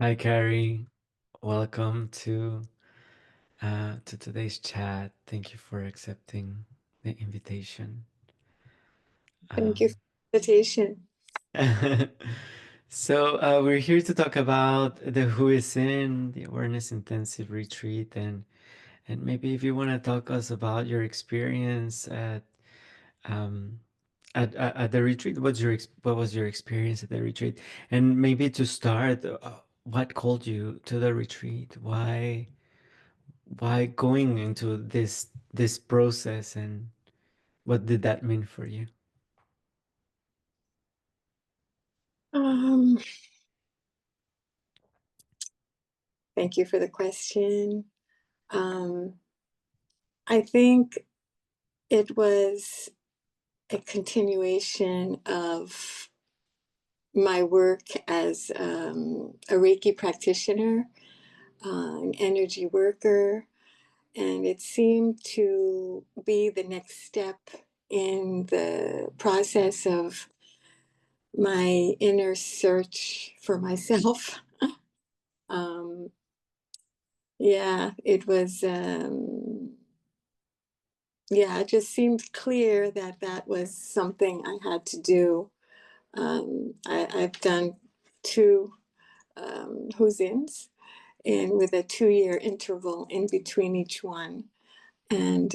Hi, Carrie. Welcome to today's chat. Thank you for accepting the invitation. Thank you Um, for the invitation. we're here to talk about the Who is in the Awareness Intensive Retreat, and maybe if you want to talk us about your experience um, at the retreat. What was your experience at the retreat? And maybe to start, what called you to the retreat? Why going into this process, and what did that mean for you? Um, Thank you for the question. Um, I think it was a continuation of my work as a Reiki practitioner, an energy worker, and it seemed to be the next step in the process of my inner search for myself. um, yeah, it was. Yeah, it just seemed clear that that was something I had to do. I've done two Who's-ins, and with a 2-year interval in between each one. And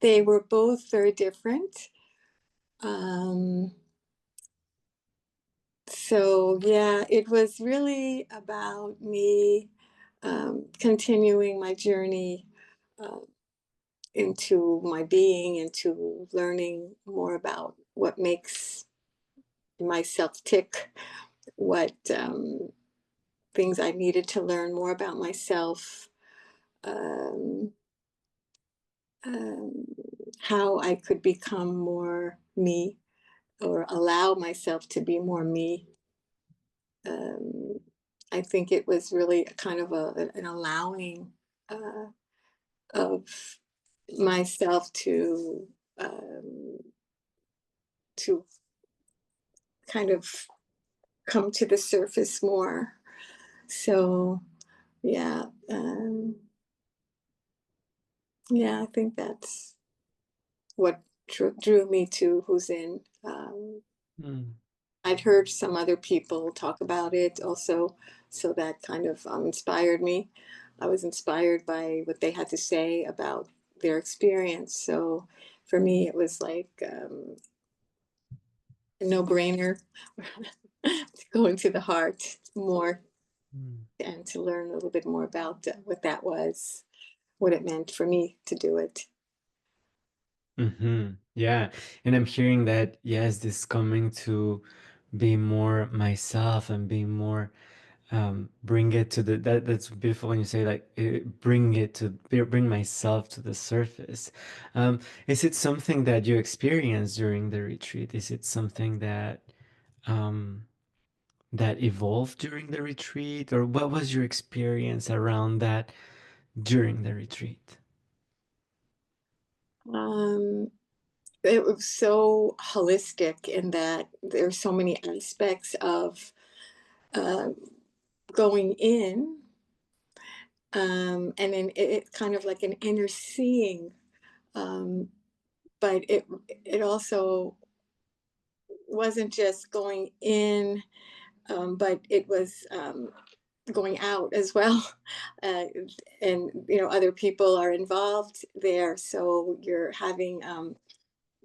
they were both very different. Um, so, yeah, it was really about me continuing my journey uh, into my being, into learning more about what makes myself tick, what things I needed to learn more about myself, um, um, how I could become more me or allow myself to be more me. Um, I think it was really a kind of an allowing uh, of myself um, to kind of come to the surface more. So yeah, yeah, I think that's what drew me to Who's In. Mm, I'd heard some other people talk about it also, so that kind of inspired me. I was inspired by what they had to say about their experience. So for me, it was like a no-brainer to go into the heart more mm. and to learn a little bit more about what that was, what it meant for me to do it. Yeah, and I'm hearing that, yes, this coming to be more myself and being more, bring it to that's beautiful when you say, like, bring myself to the surface. Is it something that you experienced during the retreat? Is it something um, that evolved during the retreat, or what was your experience around that during the retreat? Um, it was so holistic in that there's so many aspects of uh, going in, and then it kind of like an inner seeing, um, but it also wasn't just going in, but it was going out as well. uh, and other people are involved there, so you're having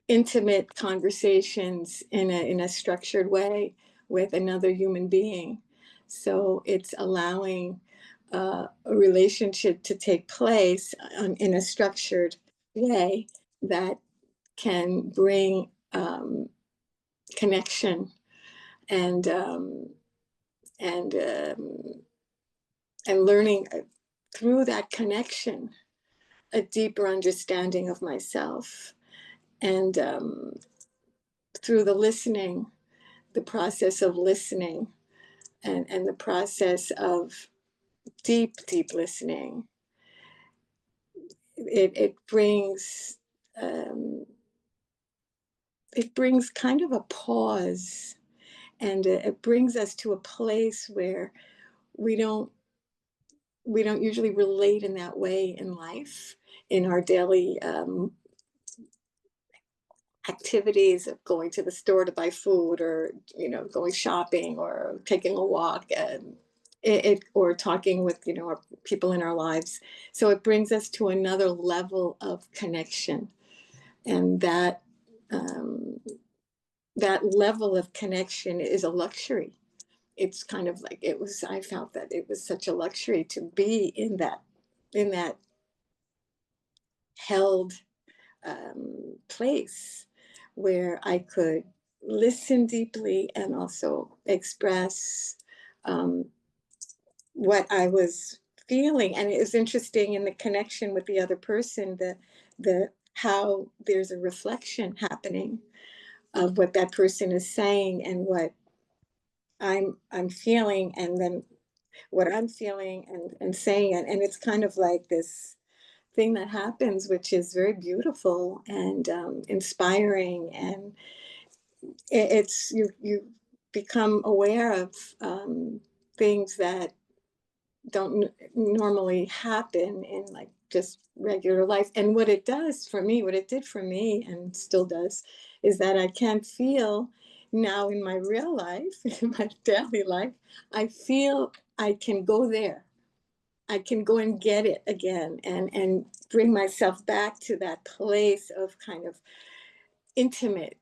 intimate conversations in a structured way with another human being. So it's allowing a relationship to take place in a structured way that can bring connection and and um, and learning through that connection a deeper understanding of myself, and through the listening, the process of listening, and the process of deep listening, it brings um, it brings kind of a pause and it brings us to a place where we don't we don't usually relate in that way in life, in our daily activities of going to the store to buy food, or going shopping, or taking a walk, and or talking with our people in our lives. So it brings us to another level of connection, and um, that level of connection is a luxury. It's kind of like, I felt that it was such a luxury to be in that held place where I could listen deeply and also express um, what I was feeling. And it was interesting in the connection with the other person, the how there's a reflection happening of what that person is saying, and what I'm feeling, and then what I'm feeling and saying it. And it's kind of like this thing that happens, which is very beautiful and inspiring. And it's you become aware of things that don't normally happen in, like, just regular life. And what it does for me, what it did for me and still does, is that I can feel now in my real life, in my daily life, I feel I can go there. I can go and get it again, and bring myself back to that place of kind of intimacy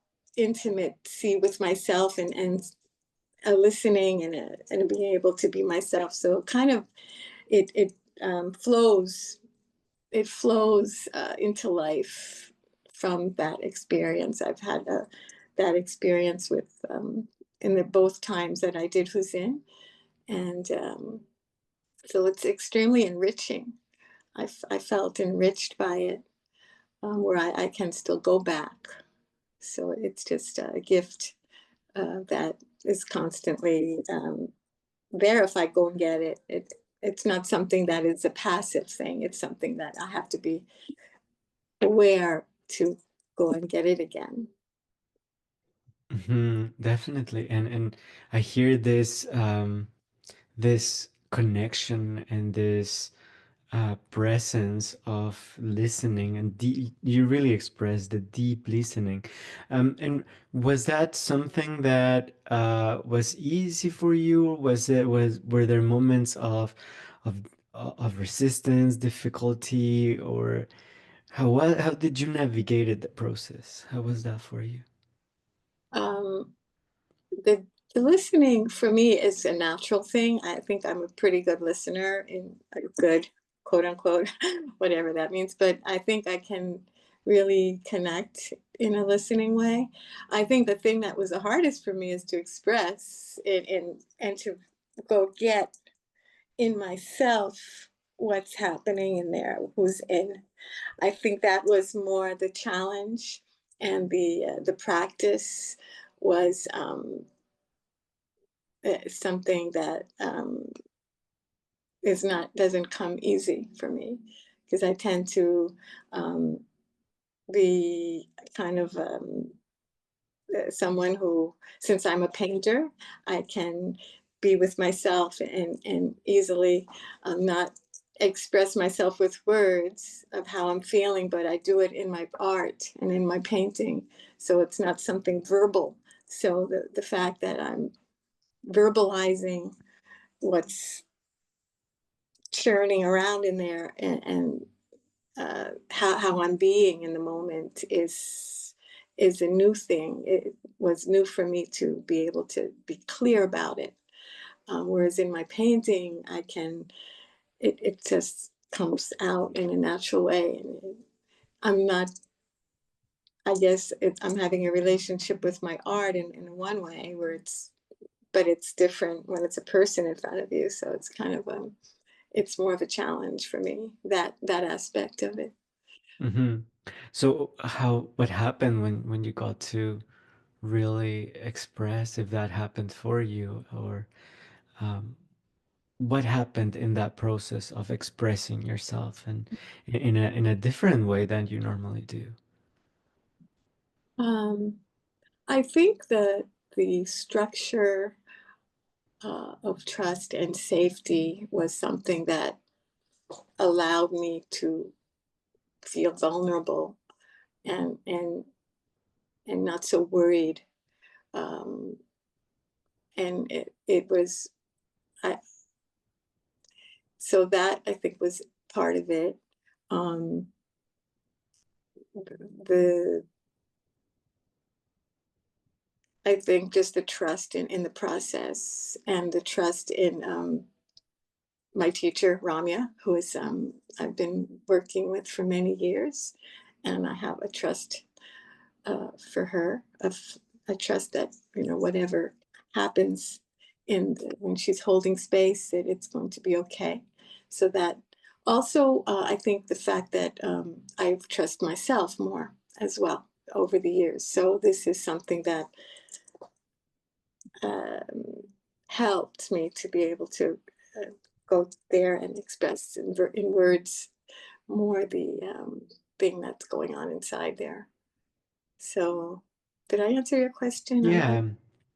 with myself, and a listening, and being able to be myself. So kind of it flows, into life from that experience. I've had that experience with in the both times that I did Huzin, and so it's extremely enriching. I felt enriched by it, where I can still go back. So it's just a gift that is constantly there if I go and get it. It's not something that is a passive thing. It's something that I have to be aware to go and get it again. Definitely. And I hear this connection and this presence of listening, and you really express the deep listening. And was that something that was easy for you? Were there moments of of resistance, difficulty, or how did you navigate the process? How was that for you? Um, the the listening for me is a natural thing. I think I'm a pretty good listener, in a good, quote unquote, whatever that means. But I think I can really connect in a listening way. I think the thing that was the hardest for me is to express it, and to go get in myself what's happening in there, who's in. I think that was more the challenge, and the practice was something that is not doesn't come easy for me, because I tend to um, be kind of someone who, since I'm a painter, I can be with myself, and easily not express myself with words of how I'm feeling, but I do it in my art and in my painting. So it's not something verbal. So the fact that I'm verbalizing what's churning around in there, and how I'm being in the moment is a new thing. It was new for me to be able to be clear about it. Whereas in my painting, it just comes out in a natural way. And I'm not, I guess I'm having a relationship with my art in one way, but it's different when it's a person in front of you. So it's kind of it's more of a challenge for me, that aspect of it. hmm So what happened when you got to really express, if that happened for you, or um, what happened in that process of expressing yourself and in a different way than you normally do? Um, I think the the structure of trust and safety was something that allowed me to feel vulnerable and not so worried. Um, and it was I, so that I think was part of it. Um, the I think just the trust in the process and the trust in my teacher Ramya, who is I've been working with for many years, and I have a trust for her. Of I trust that whatever happens when she's holding space, that it's going to be okay. So that also, I think the fact that I trust myself more as well over the years. So this is something that um, helped me to be able to go there and express in words more the thing that's going on inside there. So, did I answer your question? Yeah,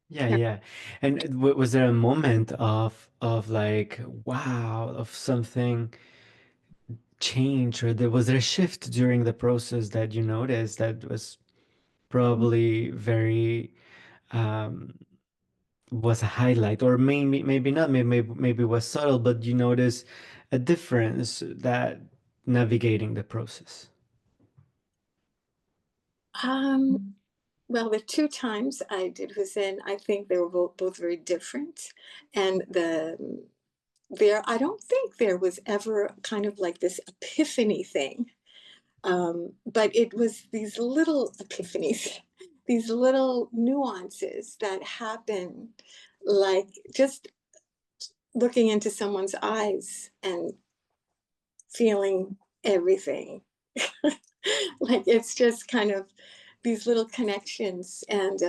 yeah, Yeah. yeah. And was there a moment of like wow, of something change, or was there a shift during the process that you noticed that was probably very um was a highlight, or maybe not, maybe was subtle, but you notice a difference that navigating the process. Um, well, the two times I did was in, I think they were both very different. And I don't think there was ever kind of like this epiphany thing. But it was these little epiphanies, these little nuances that happen, like just looking into someone's eyes and feeling everything. Like it's just kind of these little connections, and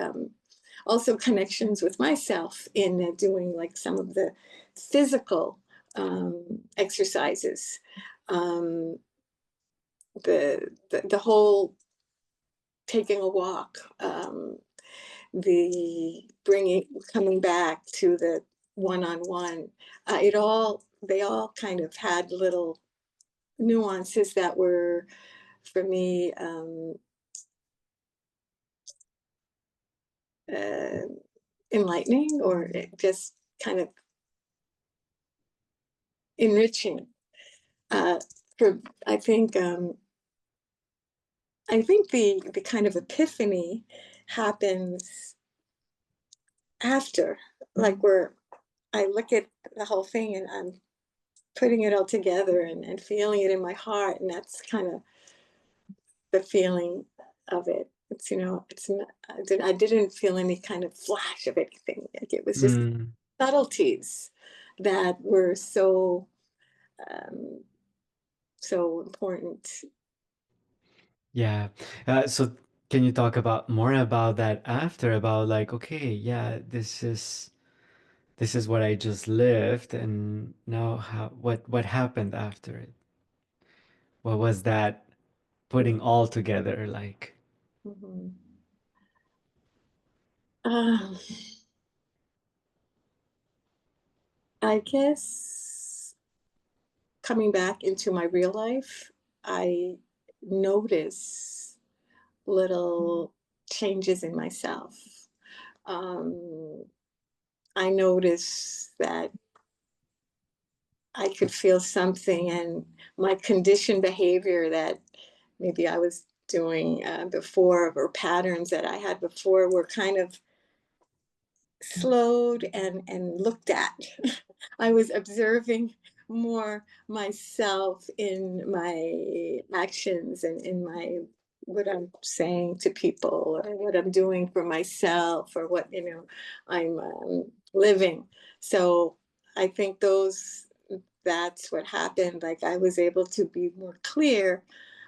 also connections with myself in doing like some of the physical exercises. Um, the whole taking a walk, the bringing coming back to the one-on-one, they all kind of had little nuances that were for me uh, enlightening, or just kind of enriching. Uh, for I think the kind of epiphany happens after, like where I look at the whole thing and I'm putting it all together and feeling it in my heart, and that's kind of the feeling of it. It's it's not, I didn't feel any kind of flash of anything. Like it was just Mm, subtleties that were um, so important. yeah. So can you talk about more about that after, about like, okay, yeah, this is what I just lived, and now what happened after it? What was that putting all together like? Mhm. Um, I guess coming back into my real life, I notice little changes in myself. Um, I notice that I could feel something, and my conditioned behavior that maybe I was doing before, or patterns that I had before, were kind of slowed and looked at. I was observing more myself in my actions and in my what I'm saying to people, or what I'm doing for myself, or what I'm living. So I think that's what happened. Like I was able to be more clear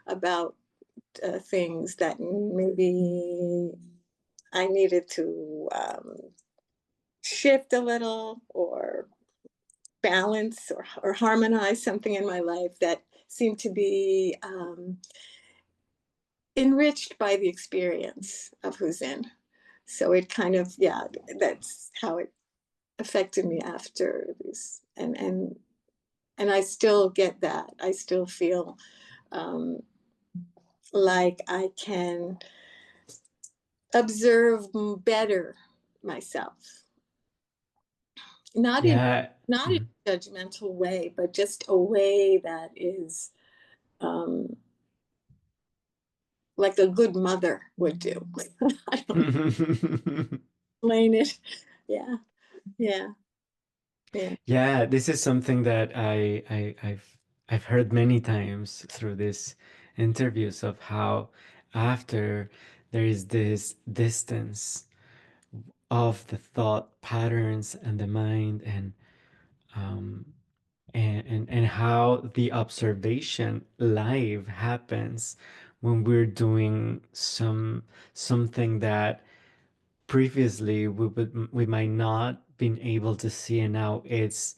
about things that maybe I needed to shift a little, or balance, or harmonize something in my life that seemed to be enriched by the experience of who's in. So it kind of, yeah, that's how it affected me after this. And I still get that. I still feel um, like I can observe better myself, not in Yeah. not in Mhm. a judgmental way, but just a way that is um, like a good mother would do. I don't explain it. Yeah, yeah, yeah. Yeah, this is something that I've heard many times through these interviews of how after there is this distance of the thought patterns and the mind um and how the observation live happens when we're doing something that previously we might not been able to see, and now it's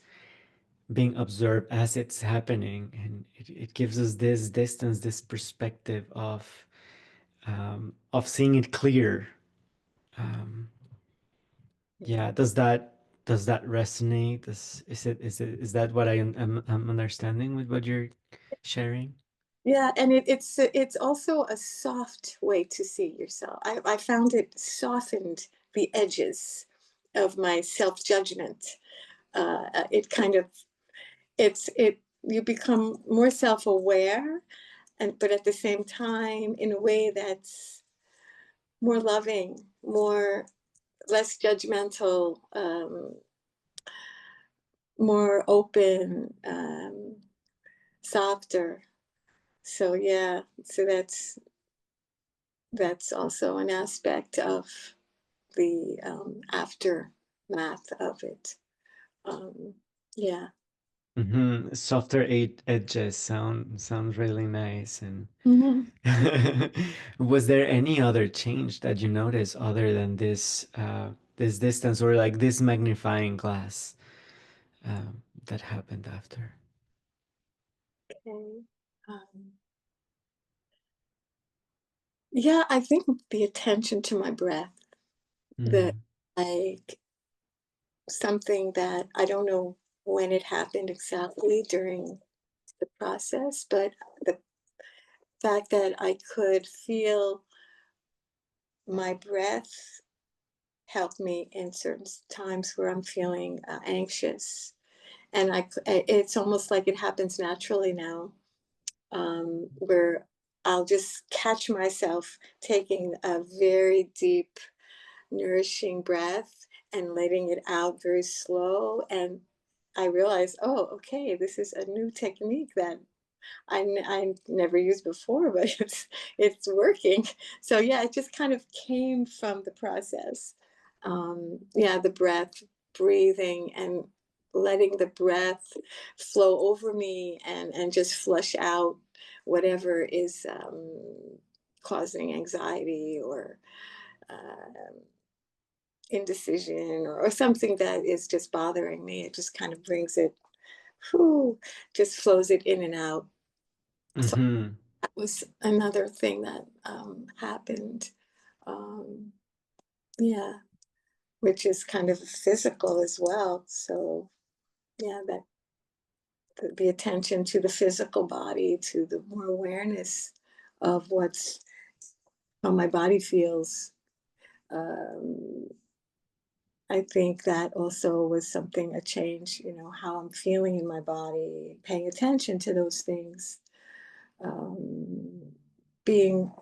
being observed as it's happening, and it gives us this distance, this perspective of seeing it clear. um, yeah, does that resonate? Is that what I'm understanding with what you're sharing? Yeah, and it's also a soft way to see yourself. I found it softened the edges of my self-judgment. It kind of it you become more self-aware, and but at the same time in a way that's more loving, more less judgmental, more open, softer. So yeah, so that's also an aspect of the aftermath of it. Um, yeah. Softer edges sound really nice. And Mhm. was there any other change that you noticed other than this distance, or like this magnifying glass that happened after? Okay. Um, yeah, I think the attention to my breath, the Mm. like something that I don't know when it happened exactly during the process, but the fact that I could feel my breath help me in certain times where I'm feeling anxious. And it's almost like it happens naturally now, where I'll just catch myself taking a very deep, nourishing breath and letting it out very slow. And I realize, oh, okay, this is a new technique that I never used before, but it's working. So yeah, it just kind of came from the process. Yeah, the breath, breathing, and letting the breath flow over me and just flush out whatever is causing anxiety or um, indecision or something that is just bothering me. It just kind of brings it, whew, just flows it in and out. So Mm-hmm. that was another thing that happened. Um, yeah, which is kind of physical as well. So yeah, that the attention to the physical body, to the more awareness of what's how my body feels. Um, I think that also was something, a change, how I'm feeling in my body, paying attention to those things, um, being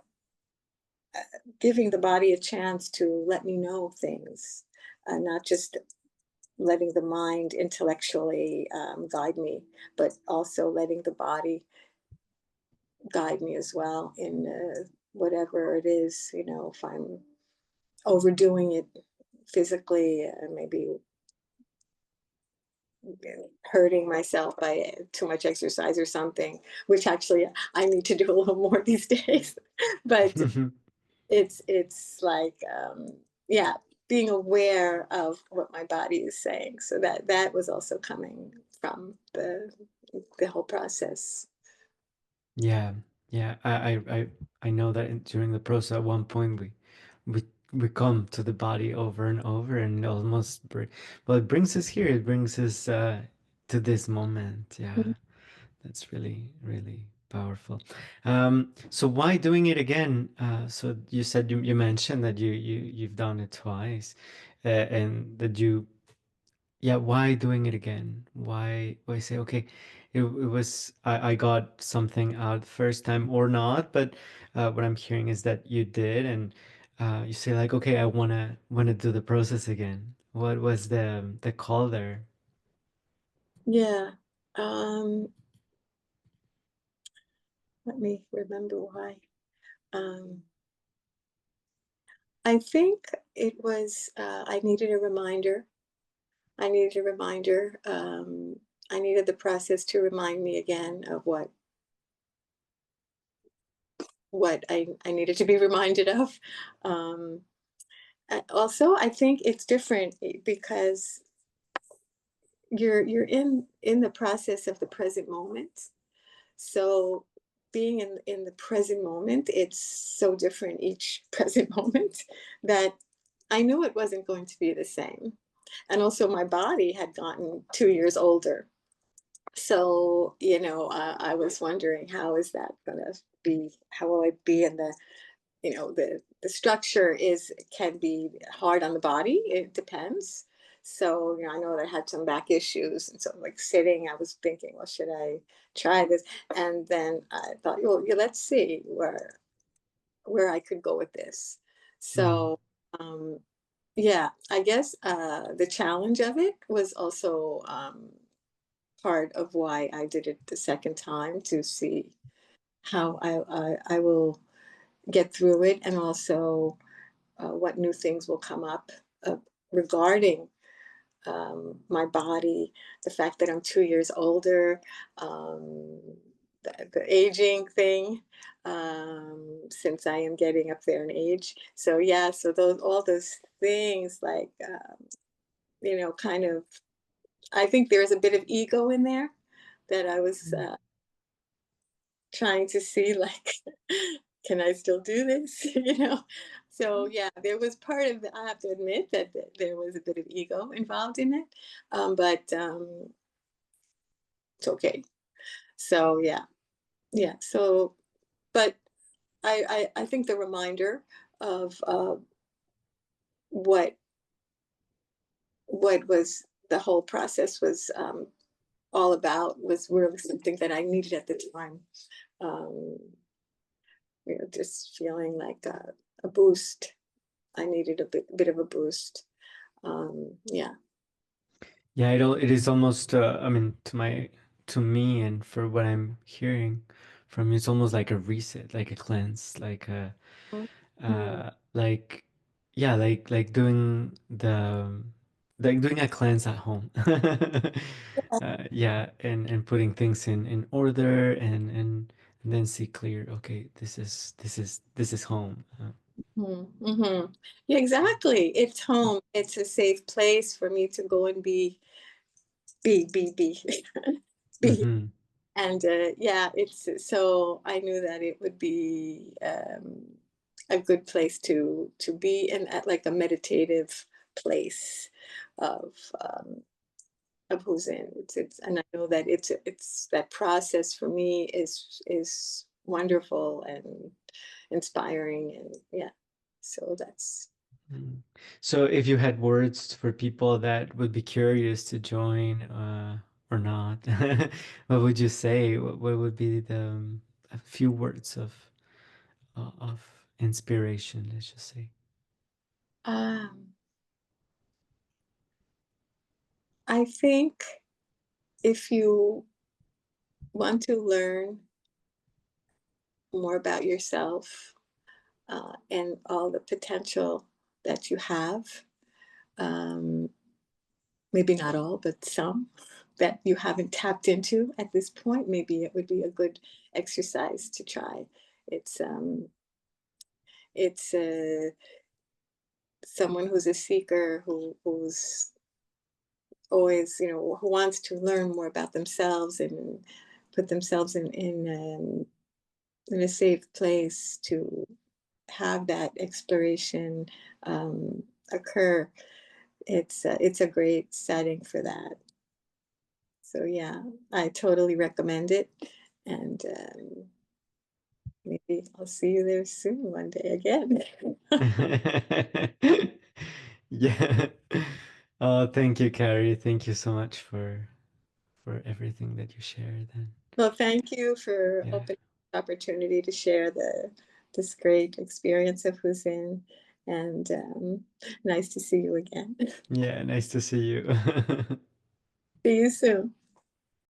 giving the body a chance to let me know things, not just letting the mind intellectually guide me, but also letting the body guide me as well in whatever it is, if I'm overdoing it physically, maybe hurting myself by too much exercise or something, which actually I need to do a little more these days. But it's like yeah, being aware of what my body is saying, so that was also coming from the whole process. Yeah, yeah. I know that during the process at one point we we come to the body over and over, and almost well, it brings us here. It brings us to this moment. Yeah, that's really, really powerful. So why doing it again? So you said you mentioned that you've done it twice, and that you, yeah, why doing it again? Why say, okay, it was, I got something out first time or not, but what I'm hearing is that you did, and you say like, okay, I wanna do the process again. What was the call there? Yeah. Um, Let me remember why. Um, I think it was, I needed a reminder. I needed a reminder. I needed the process to remind me again of what I needed to be reminded of. Um, Also, I think it's different because you're in the process of the present moment. So being in the present moment, it's so different each present moment that I knew it wasn't going to be the same. And also my body had gotten 2 years older. So, I was wondering, how is that going to be? How will I be in the structure is can be hard on the body. It depends. So, I know that I had some back issues. And so like sitting, I was thinking, well, should I try this? And then I thought, well, yeah, let's see where I could go with this. Mm, So, um, yeah, I guess the challenge of it was also part of why I did it the second time, to see how I will get through it, and also what new things will come up uh, regarding my body, the fact that I'm 2 years older, um, the aging thing, since I am getting up there in age. So yeah, so those all those things, like kind of. I think there's a bit of ego in there that I was mm, trying to see, like, can I still do this? So yeah, there was part of I have to admit that there was a bit of ego involved in it, but it's okay. So yeah, yeah. So, but I think the reminder of what was the whole process was all about was really something that I needed at the time. Um, just feeling like a boost. I needed a bit of a boost. Yeah. yeah, it is almost. I mean, to me, and for what I'm hearing from you, it's almost like a reset, like a cleanse, Mhm. like, yeah, like doing a cleanse at home. Yeah, and putting things in order, and then see clear, okay, this is home. Mm-hmm. Yeah, exactly. It's home. It's a safe place for me to go and be, be. Mm-hmm. And yeah, it's so I knew that it would be a good place to be in, at like a meditative place of um, of who's in. And I know that it's that process for me is wonderful and inspiring, and yeah. So that's Mm. So if you had words for people that would be curious to join, or not, what would you say? What would be a few words of inspiration, let's just say? um I think if you want to learn more about yourself, and all the potential that you have, um, maybe not all, but some that you haven't tapped into at this point, maybe it would be a good exercise to try. It's someone who's a seeker, who's always, who wants to learn more about themselves and put themselves in a safe place have that exploration occur, it's a great setting for that. So yeah, I totally recommend it, and maybe I'll see you there soon one day again. Yeah. Oh, thank you, Carrie. Thank you so much for everything that you shared. And Well, thank you for yeah, opening the opportunity to share this great experience of who's in, and nice to see you again. yeah, nice to see you. See you soon.